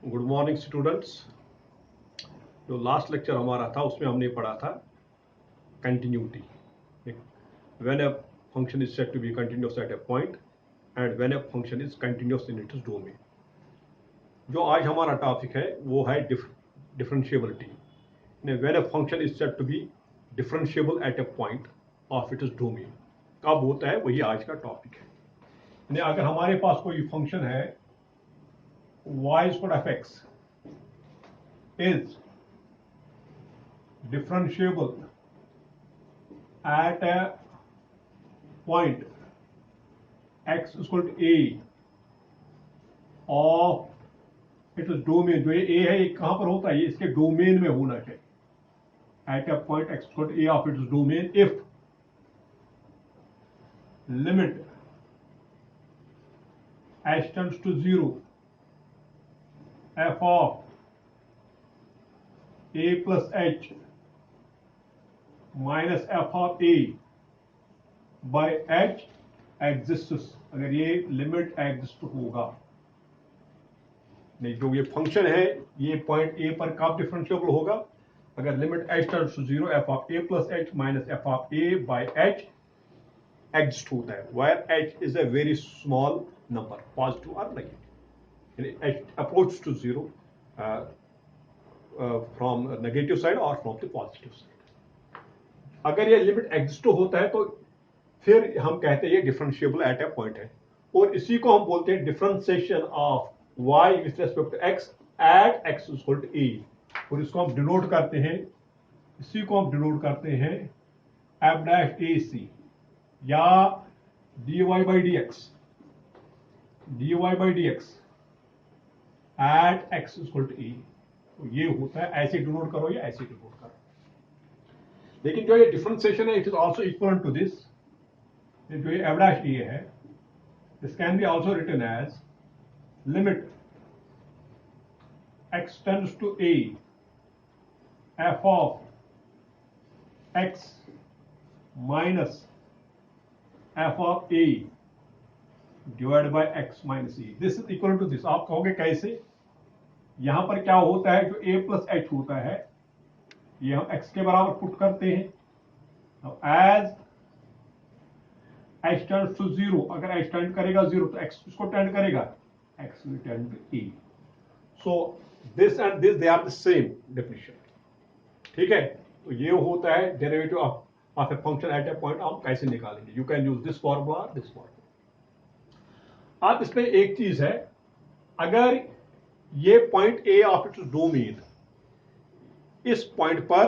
Good morning students. जो last lecture हमारा था उसमें हमने पढ़ा था continuity. When a function is said to be continuous at a point and when a function is continuous in its domain. जो आज हमारा टॉपिक है वो है differentiability. When a function is said to be differentiable at a point of its domain, कब होता है, वही आज का टॉपिक है। अगर हमारे पास कोई फंक्शन है y squared of x is differentiable at a point x is equal to a of its domain। जो ये a है ये कहां पर होता है, ये इसके डोमेन में होना चाहिए। at a point x is equal to a of its domain if limit h tends to 0 f of a plus h minus f of a by h exists। अगर ये लिमिट एग्जिस्ट होगा, नहीं, जो ये function है ये point ए पर कब डिफरेंशिएबल होगा, अगर limit h tends to 0 f of a plus h minus f of a by h exist होता है, where h is a very small number, positive और negative, h approach to 0 from negative side और from the positive side. अगर ये limit exist होता है तो फिर हम कहते हैं ये डिफरेंशिएबल एट अ पॉइंट है, और इसी को हम बोलते हैं differentiation of y with respect to x at x is equal to a, और इसको हम डिनोट करते हैं, इसी को हम डिनोट करते हैं f डैश ac या dy by dx at x is equal to a। तो ये होता है, ऐसे डिनोट करो या ऐसे डिनोट करो। लेकिन जो ये डिफरेंशिएशन है it is also equal to this, जो ये f डैश a है, this can be also written as limit x tends to a f of x minus f of a divided by x minus a। this is equal to this। आप कहोगे कैसे, यहां पर क्या होता है, जो a plus h होता है ये हम x के बराबर पुट करते हैं। एज h tends to 0, अगर h टेंड करेगा 0 तो x किसको टेंड करेगा, x will tend to a। so this and this they are the same definition। ठीक है, तो ये होता है derivative of a function at a point. हम कैसे निकालेंगे, you can use this formula, this formula. आप इसमें एक चीज है, अगर ये point a of its domain, इस पॉइंट पर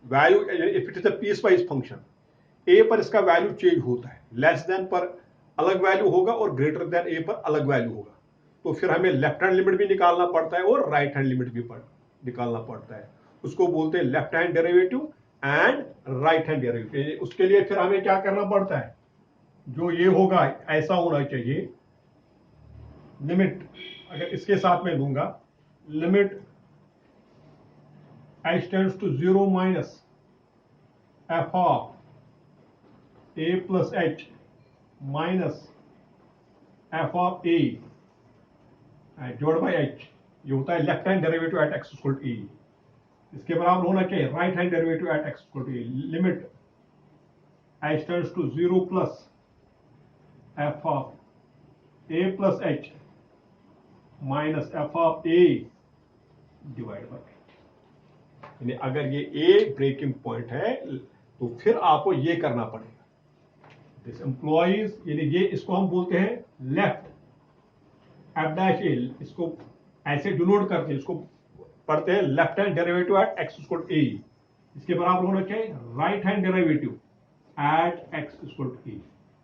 value, if it is a piecewise function, a पर इसका वैल्यू चेंज होता है, लेस देन पर अलग वैल्यू होगा और ग्रेटर देन ए पर अलग वैल्यू होगा, तो फिर हमें लेफ्ट हैंड लिमिट भी निकालना पड़ता है और राइट हैंड लिमिट भी निकालना पड़ता है। उसको बोलते हैं left hand derivative and right hand derivative. उसके लिए फिर हमें क्या करना पड़ता है, जो ये होगा ऐसा होना चाहिए, लिमिट अगर इसके साथ में दूंगा, limit h tends to 0 minus f of a plus h minus f of a divide by h, ये होता है left hand derivative at x equal to a। इसके बराबर होना चाहिए right hand derivative at x equal to a, limit h tends to 0 plus f of a plus h minus f of a divide by h। यानी अगर ये a breaking point है तो फिर आपको ये करना पड़ेगा, दिस एम्प्लॉइज, यानी ये इसको हम बोलते हैं लेफ्ट f डैश a, इसको ऐसे डिनोट करते हैं, इसको पढ़ते हैं left hand derivative at x equal to a, इसके बराबर होना चाहिए right hand derivative at x equal to a।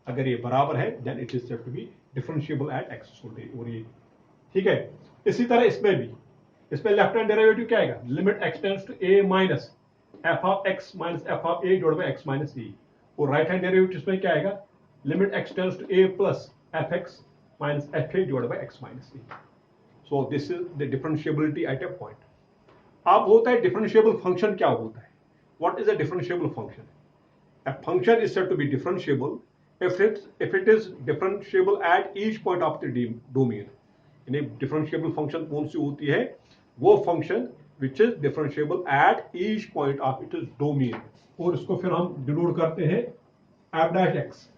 अगर ये बराबर है then it is said to be differentiable at x equal to a। और ये ठीक है, इसी तरह इसमें भी, इसमें लेफ्ट हैंड डेरिवेटिव क्या आएगा, limit x tends to a minus f of x minus f of a divided by x minus a। और राइट हैंड डेरिवेटिव इसमें क्या आएगा, limit x tends to a plus fx minus fa divided by x minus a। so this is the differentiability at a point। अब होता है differentiable function क्या होता है, what is a differentiable function? A function is said to be differentiable if it is differentiable at each point of the domain। यानी differentiable function कौन सी होती है, वो function which is differentiable at each point of it is domain, और इसको फिर हम denote करते हैं एफ डैश एक्स।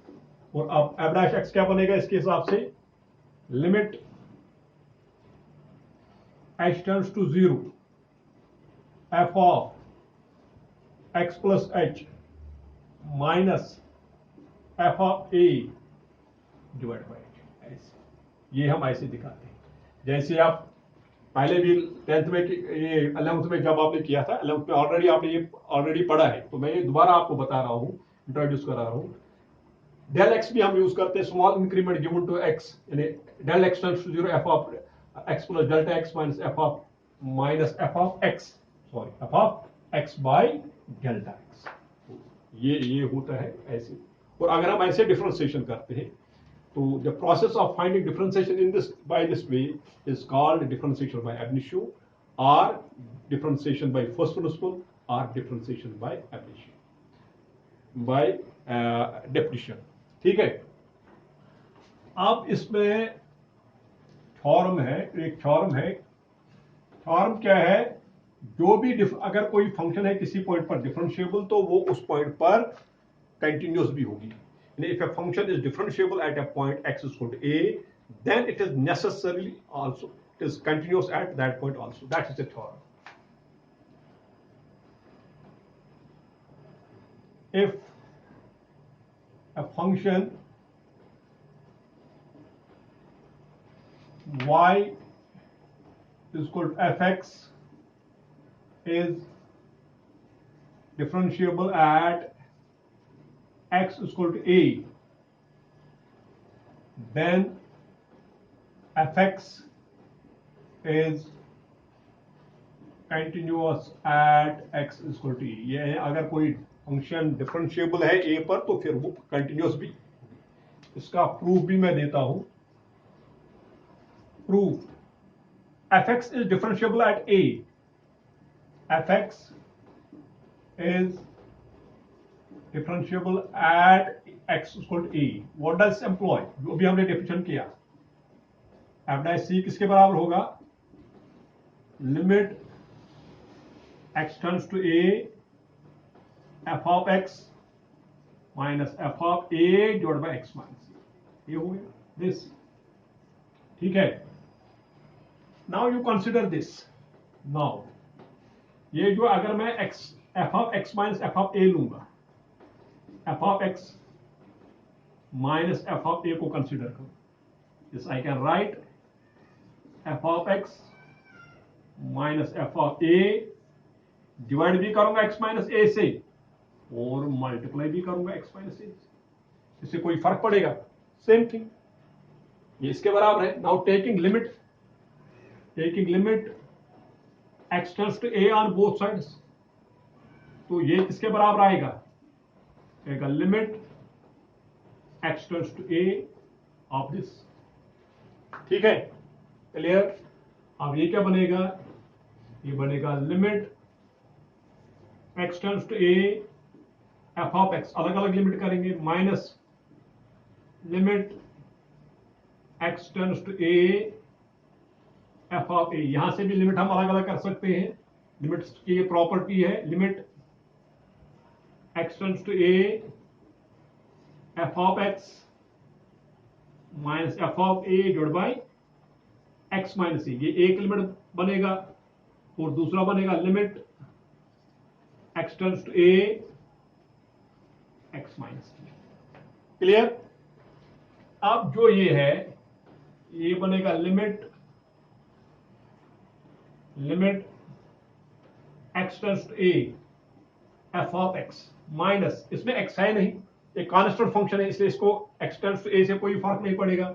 और अब एफ डैश एक्स क्या बनेगा इसके हिसाब से, limit h tends to 0 f of x plus h minus f of a divide by h। ऐसे ये हम ऐसे दिखाते हैं, जैसे आप पहले भी 10th में ये 11th में जब आपने किया था, 11th में ऑलरेडी आपने ये ऑलरेडी पढ़ा है, तो मैं ये दोबारा आपको बता रहा हूँ, इंट्रोड्यूस करा रहा हूँ। डेल एक्स भी हम यूज करते हैं, small increment given to x, यानी del x tends to 0 f of x plus delta x minus f of x, sorry f of x by delta x. ये होता है ऐसे। और अगर हम ऐसे डिफरेंशिएशन करते हैं तो the process of finding differentiation in this by this way is called differentiation by ab initio, और डिफरेंशिएशन बाय फर्स्ट प्रिंसिपल, और differentiation by ab initio by definition. ठीक है। अब इसमें थ्योरम है, एक थ्योरम है। थ्योरम क्या है, जो भी अगर कोई फंक्शन है किसी पॉइंट पर डिफरेंशिएबल, तो वो उस पॉइंट पर कंटिन्यूअस भी होगी। If a function is differentiable at a point x is equal to a, then it is necessarily also it is continuous at that point also. That is the theorem. If a function y is equal to fx is differentiable at x is equal to a, then fx is continuous at x is equal to e। ये अगर कोई function differentiable है a पर, तो फिर वो continuous भी। इसका प्रूफ भी मैं देता हूं। Proof, fx is differentiable at a, fx is differentiable at x is equal to a। what does employ, जो भी हमने डेफिनेशन किया, f dash c किसके बराबर होगा, limit x tends to a f of x minus f of a divided by x minus a, ये हो गया this। ठीक है। now you consider this, now ये जो अगर मैं x f of x minus f of a लूंगा, f of x minus f of a को कंसिडर करो, this I can write f of x minus f of a, divide भी करूंगा x minus a से, और multiply भी करूंगा x minus a से। इससे कोई फर्क पड़ेगा, सेम थिंग, ये इसके बराबर है। Now taking limit x tends to a on both sides, तो ये किसके बराबर आएगा, limit x tends to a of this. ठीक है, क्लियर। अब ये क्या बनेगा, ये बनेगा limit x tends to a f of x, अलग अलग लिमिट करेंगे, minus limit x tends to a f of a। यहां से भी लिमिट हम अलग अलग कर सकते हैं, लिमिट की ये प्रॉपर्टी है, limit x tends to a f of x minus f of a divide by x minus a। ये एक लिमिट बनेगा, और दूसरा बनेगा limit x tends to a x minus a। Clear. अब जो ये है, ये बनेगा limit x tends to a f of x minus, इसमें x है नहीं, एक कांस्टेंट फंक्शन है, इसलिए इसको x टेंड्स टू a से कोई फर्क नहीं पड़ेगा।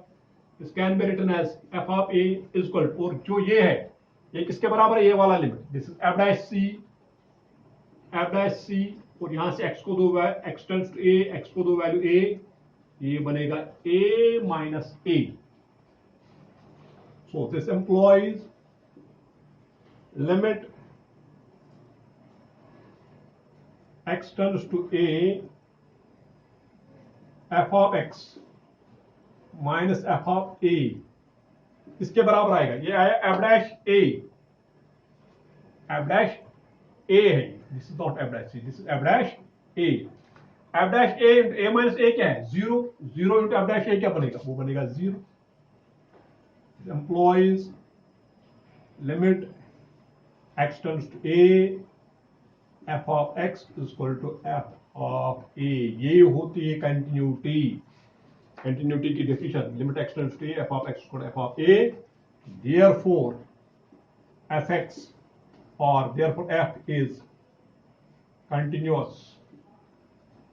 This can be written as f of a is equal, और जो ये है ये किसके बराबर है, ये वाला limit, this is f dash c, और यहां से x को दो, x tends to a, x को दो वैल्यू a, ये बनेगा a minus a। So this implies limit x tends to a f of x minus f of a किसके बराबर आएगा? ये आया f dash a, f dash a है, this is not f dash c, this is f dash a. F dash a minus a क्या है? Zero. Zero into f dash a क्या बनेगा? वो बनेगा zero. Implies limit x tends to a, f of x is equal to f of a। ये होती है continuity. Continuity की definition limit x tends to a, f of x is equal to f of a, therefore fx or therefore f is continuous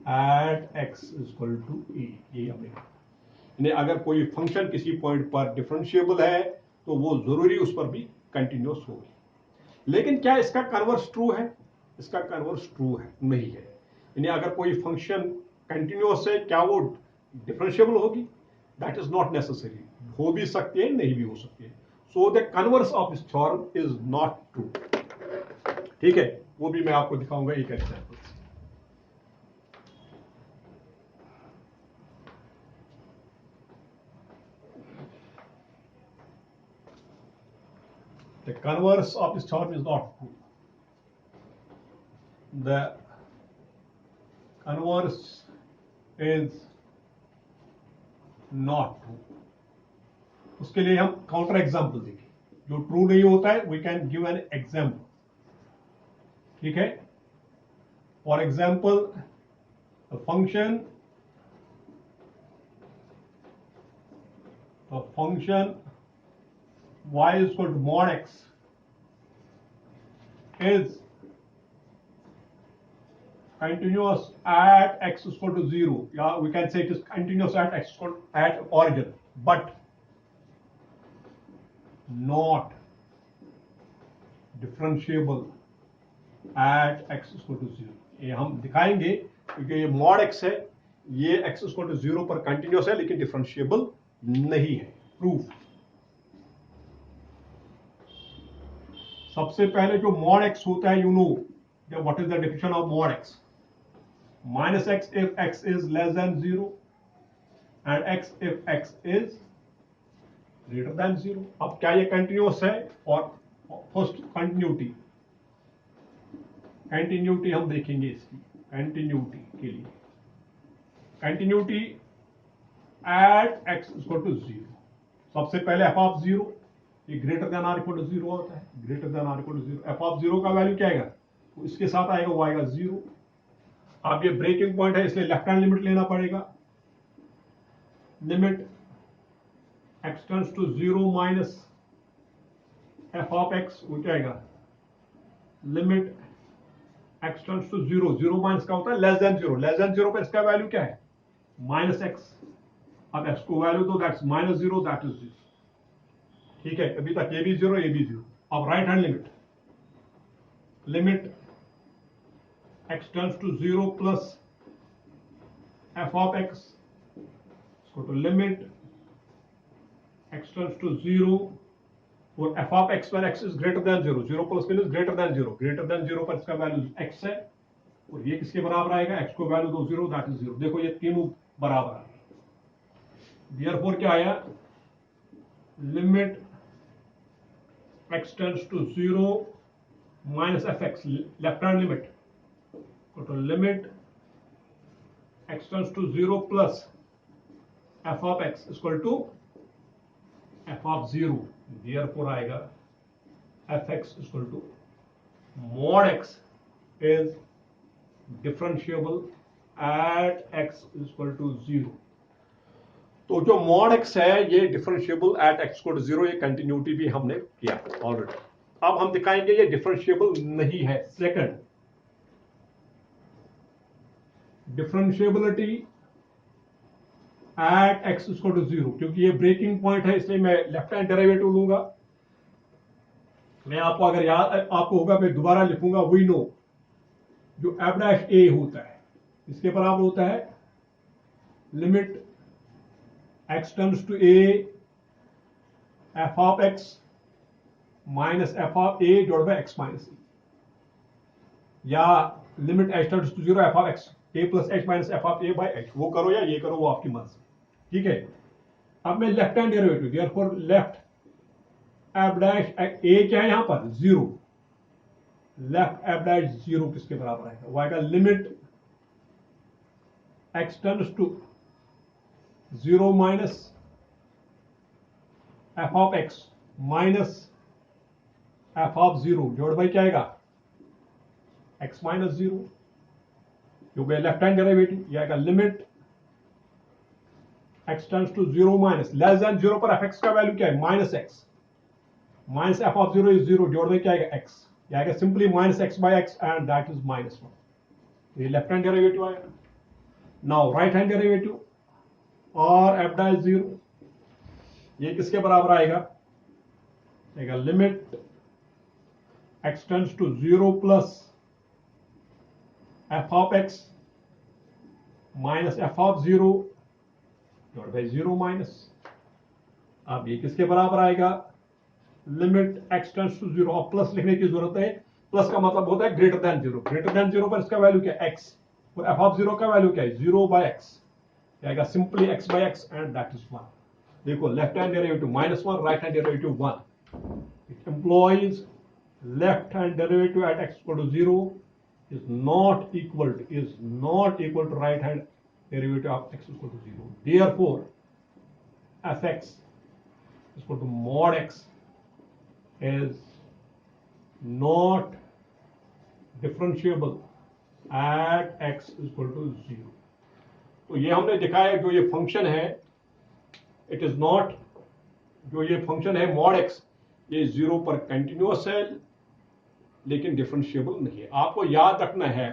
at x is equal to a। ये हमने कहा, अगर कोई function किसी point पर differentiable है तो वो जरूरी उस पर भी कंटिन्यूस होगी। लेकिन क्या इसका कन्वर्स ट्रू है? इसका कन्वर्स ट्रू है नहीं है। यानी अगर कोई फंक्शन कंटिन्यूअस है, क्या वो डिफरेंशिएबल होगी? That is not necessary. हो भी सकती है, नहीं भी हो सकती है। So the converse of this theorem is not true. ठीक है, वो भी मैं आपको दिखाऊंगा एक एग्जांपल से। The converse of this theorem is not true. The converse is not true. उसके लिए हम काउंटर एग्जाम्पल देखें। जो ट्रू नहीं होता है, we can give an example. ठीक है, for example function y is equal to mod x is continuous at x is equal to 0. Yeah, we can say it is continuous at x is equal to at origin, but not differentiable at x is equal to 0. ये हम दिखाएंगे क्योंकि ये mod x है, ये x is equal to 0 पर continuous है लेकिन डिफरेंशिएबल नहीं है। प्रूफ, सबसे पहले जो mod x होता है, you know what is the definition of mod x? minus x if x is less than 0 and x if x is greater than 0। अब क्या ये कंटिन्यूस है? और फर्स्ट कंटिन्यूटी, कंटिन्यूटी हम देखेंगे इसकी। कंटिन्यूटी के लिए continuity at x equal to 0, सबसे पहले f ऑफ 0, ये greater than or equal to 0 होता है। Greater than or equal to 0, f of 0 का वैल्यू क्या आएगा? तो इसके साथ आएगा, वो आएगा 0। अब ये ब्रेकिंग पॉइंट है, इसलिए लेफ्ट हैंड लिमिट लेना पड़ेगा। Limit x tends to 0 minus f of x, वो क्या आएगा? Limit x tends to 0, 0 minus का होता है लेस देन 0, लेस देन 0 पर इसका वैल्यू क्या है? Minus x। अब x को वैल्यू दो, दैट्स माइनस 0, दैट इज 0। ठीक है, अभी तक ये भी 0, ये भी 0। अब right hand limit, limit x tends to 0 plus f of x so to limit x tends to 0 for f of x when x is greater than 0, 0 plus means greater than 0, greater than 0 पर इसका value x है और ये किसके बराबर आएगा? x को value दो 0, दैट इज 0। देखो ये तीनों बराबर आ गए। देयरफॉर क्या आया? Limit x tends to 0 minus fx, left hand limit to limit x tends to 0 plus f of x is equal to f of 0। therefore आएगा fx is equal to mod x is differentiable at x is equal to 0। तो जो mod x है ये differentiable at x equal to 0, ये continuity भी हमने किया already. अब हम दिखाएंगे ये differentiable नहीं है। Second, differentiability at x equal to 0, क्योंकि ये ब्रेकिंग पॉइंट है इसलिए मैं लेफ्ट हैंड डेरिवेटिव लूंगा। मैं आपको अगर याद आपको होगा, मैं दोबारा लिखूंगा। वी नो जो f डैश a होता है इसके बराबर होता है limit x tends to a f of x minus f of a divided by x minus a, या limit h tends to 0 f of x a plus h minus f of a by h। वो करो या ये करो, वो आपकी मर्जी। ठीक है, अब मैं left hand derivative, therefore left f dash a क्या है यहां पर 0, लेफ्ट एफ डैश 0 किसके बराबर आएगा, वो आएगा limit x tends to 0 minus f of x minus f of 0 जोड़ भाई क्या आएगा एक्स माइनस 0, जो गया लेफ्ट हैंड डेरिवेटिव, ये आएगा limit x tends to 0 minus less than 0 पर एफ एक्स का वैल्यू क्या है minus x, minus f of 0 is 0, जोड़ में क्या आएगा एक्स, ये आएगा simply minus x by x and that is minus 1, ये लेफ्ट हैंड डेरिवेटिव आएगा। नाउ राइट हैंड डेरिवेटिव और एफ डैश 0 ये किसके बराबर आएगा limit x tends to 0 plus f of x minus f of 0 divide by 0 minus, अब ये किसके बराबर आएगा लिमिट एक्स टेंड्स टू 0, और प्लस लिखने की जरूरत है, प्लस का मतलब होता है ग्रेटर देन 0, ग्रेटर देन 0 पर इसका वैल्यू क्या है एक्स, और एफ ऑफ 0 का वैल्यू क्या है 0 बाय एक्स, आएगा simply x by x and that is 1। देखो left hand derivative -1, right hand derivative 1, it implies left hand derivative at x equal to 0 is not equal to right hand derivative of x equal to 0. Therefore, fx is equal to mod x is not differentiable at x is equal to 0. तो ये हमने दिखाया जो ये function है it is not, जो ये function है mod x ये 0 पर कंटिन्यूअस है लेकिन डिफरेंशिएबल नहीं है। आपको याद रखना है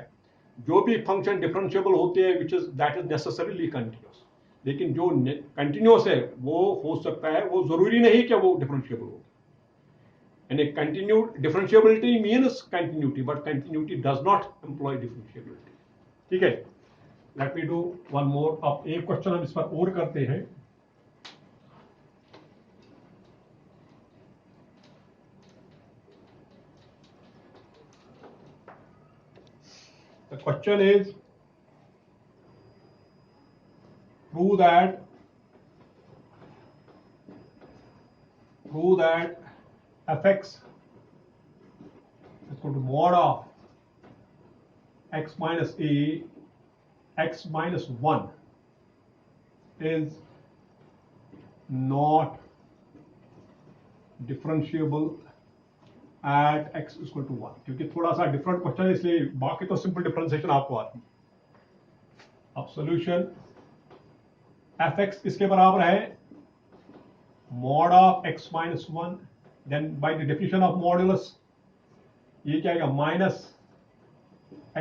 जो भी फंक्शन डिफरेंशिएबल होते हैं which is that is necessarily continuous, लेकिन जो कंटिन्यूअस है वो हो सकता है, वो जरूरी नहीं कि वो डिफरेंशिएबल हो, यानी continued differentiability means continuity but continuity does not imply differentiability. ठीक है, let me do one more, अब एक क्वेश्चन हम इस पर और करते हैं। The question is, prove that fx is equal to mod of x minus a x minus 1 is not differentiable at x is equal to 1, क्योंकि थोड़ा सा डिफरेंट क्वेश्चन है इसलिए, बाकी तो सिंपल डिफरेंशिएशन आपको आती है। अब सॉल्यूशन fx किसके बराबर है mod of x minus 1, then by the definition of modulus ये क्या आएगा minus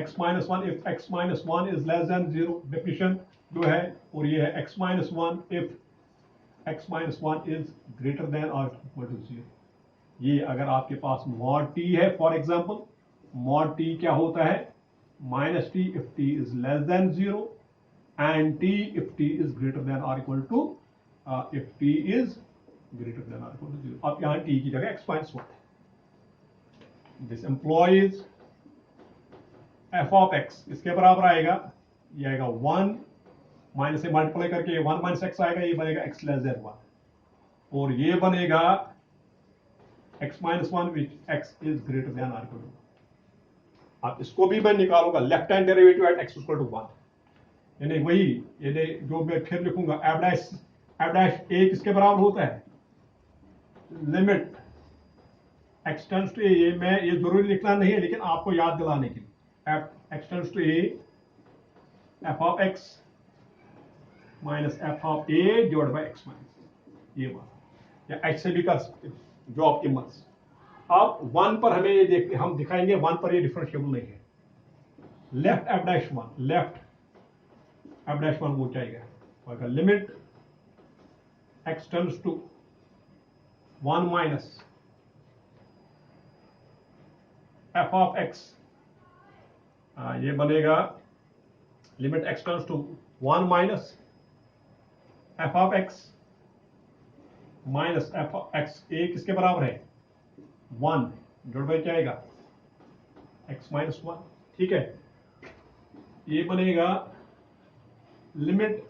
x minus 1 if x minus 1 is less than 0, definition जो है, और ये है x minus 1 if x minus 1 is greater than or equal to 0। ये अगर आपके पास mod t है, फॉर एग्जाम्पल mod t क्या होता है minus t if t is less than 0 and t if t is greater than or equal to if t is greater than or equal to 0। अब यहाँ t की जगह x minus 1 है। This employees f of x इसके बराबर आएगा, ये आएगा 1 माइनस से मल्टीप्लाई करके 1 माइनस एक्स आएगा, ये बनेगा x लेस देन 1, और ये बनेगा x minus 1 which x is greater than or equal to 1। अब इसको भी मैं निकालूंगा left hand derivative at x equal to 1, यानी वही, यानी जो मैं फिर लिखूंगा f डैश a किसके बराबर होता है limit x tends to a, ये मैं ये जरूरी लिखना नहीं है लेकिन आपको याद दिलाने के लिए, x tends to a f of x minus f of a divide by x minus, ये बात, या x से भी कर सकते हैं जो आपकी मर्जी। अब 1 पर हमें ये देखते, हम दिखाएंगे 1 पर ये डिफरेंशिएबल नहीं है। Left f dash 1, left f dash 1 वो चाहिए limit x tends to 1 minus f of x, ये बनेगा limit x tends to 1 minus f of x minus f x, a किसके बराबर है 1, जोड़ बाई क्या आएगा x माइनस 1। ठीक है, ये बनेगा limit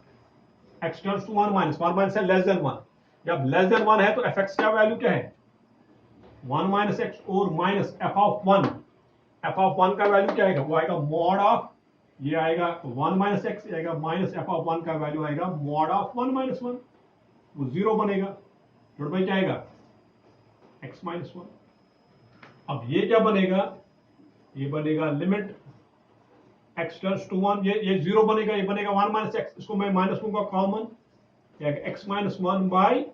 x tends to 1 minus है लेस देन 1, जब लेस देन 1 है तो एफ एक्स का वैल्यू क्या है 1 माइनस एक्स और minus f of 1, F of 1 का वैल्यू क्या आएगा, वो आएगा मॉड ऑफ, ये आएगा 1 माइनस एक्स आएगा माइनस एफ ऑफ 1 का वैल्यू आएगा मॉड ऑफ 1 माइनस 1, वो 0 बनेगा। जोड़ भाई क्या आएगा, x माइनस 1। अब ये क्या बनेगा, ये बनेगा लिमिट x टेंड्स टू 1, ये 0 बनेगा, ये बनेगा 1 माइनस एक्स, इसको मैं माइनस लूंगा common, x minus 1 by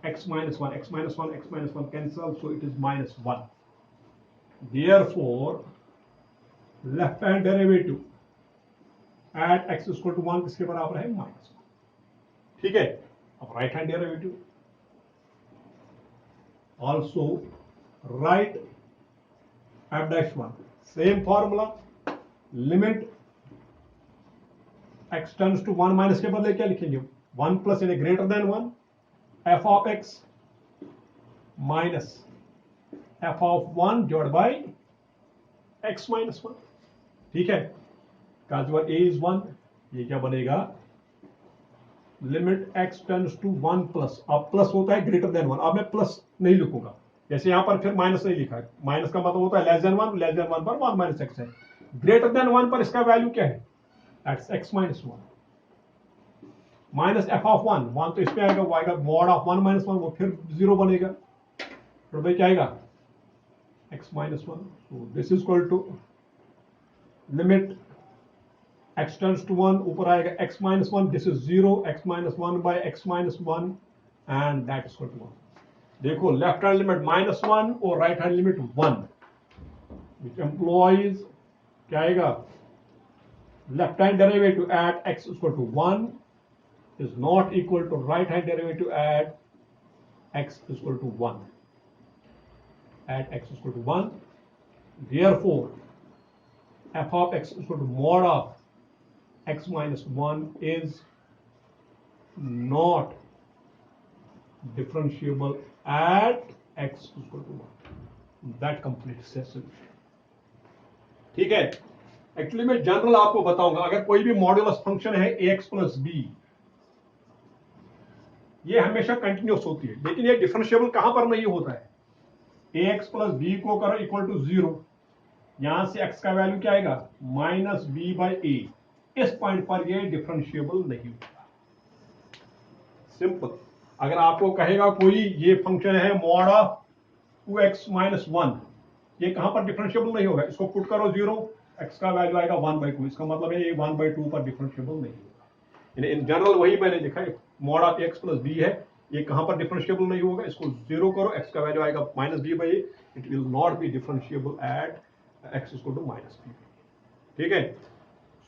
x minus 1, x minus 1, x minus 1 cancel, so it is minus 1. Therefore, left hand derivative at x is equal to 1 किसके बराबर है, minus 1. ठीक है, अब right hand derivative also right f dash 1, same formula, limit x tends to 1 minus के बदले क्या लिखेंगे, 1 plus यानी greater than 1, f of x minus f of 1 divided by x minus 1. ठीक है, because your a is 1, ये क्या बनेगा, limit x tends to 1 plus, अब प्लस होता है ग्रेटर देन 1, अब मैं प्लस नहीं लिखूंगा, जैसे यहां पर फिर माइनस नहीं लिखा है, माइनस का मतलब होता है लेस देन 1, लेस देन 1 पर 1 माइनस एक्स है, ग्रेटर देन 1 पर इसका वैल्यू क्या है, that's x minus 1 minus f of 1 तो इसमें आएगा, वो आएगा मॉड ऑफ 1 माइनस 1, वो फिर 0 बनेगा, तो भाई क्या आएगा, x minus 1, so this is equal to limit x tends to 1, ऊपर आएगा x minus 1, this is 0, x minus 1 by x minus 1 and that is equal to 1. देखो लेफ्ट हैंड लिमिट minus 1 और right hand limit 1, which employs क्या आएगा, left hand derivative at x is equal to 1 is not equal to right hand derivative at x is equal to 1, at x is equal to 1. Therefore, f of x is equal to mod of x minus 1 is not differentiable at x is equal to 1. That completes session. ठीक है, actually मैं general आपको बताऊंगा, अगर कोई भी modulus function है ax plus b, ये हमेशा कंटिन्यूस होती है, लेकिन ये डिफरेंशिएबल कहां पर नहीं होता है, ax प्लस b को करो इक्वल टू 0, यहां से x का वैल्यू क्या आएगा, माइनस b बाई ए, इस पॉइंट पर ये डिफरेंशिएबल नहीं होगा, सिंपल। अगर आपको कहेगा कोई ये फंक्शन है मॉड ऑफ 2x माइनस 1, ये कहां पर डिफरेंशिएबल नहीं होगा, इसको पुट करो 0, x का वैल्यू आएगा 1/2, इसका मतलब है ये 1/2 पर डिफरेंशिएबल नहीं होगा। इन जनरल वही मैंने लिखा है, mod of x plus b है, ये कहां पर डिफरेंशिएबल नहीं होगा, इसको 0 करो, x का वैल्यू आएगा minus b by, it will not be differentiable at x is equal to minus b। ठीक है,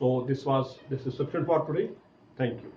so this is sufficient for today. Thank you.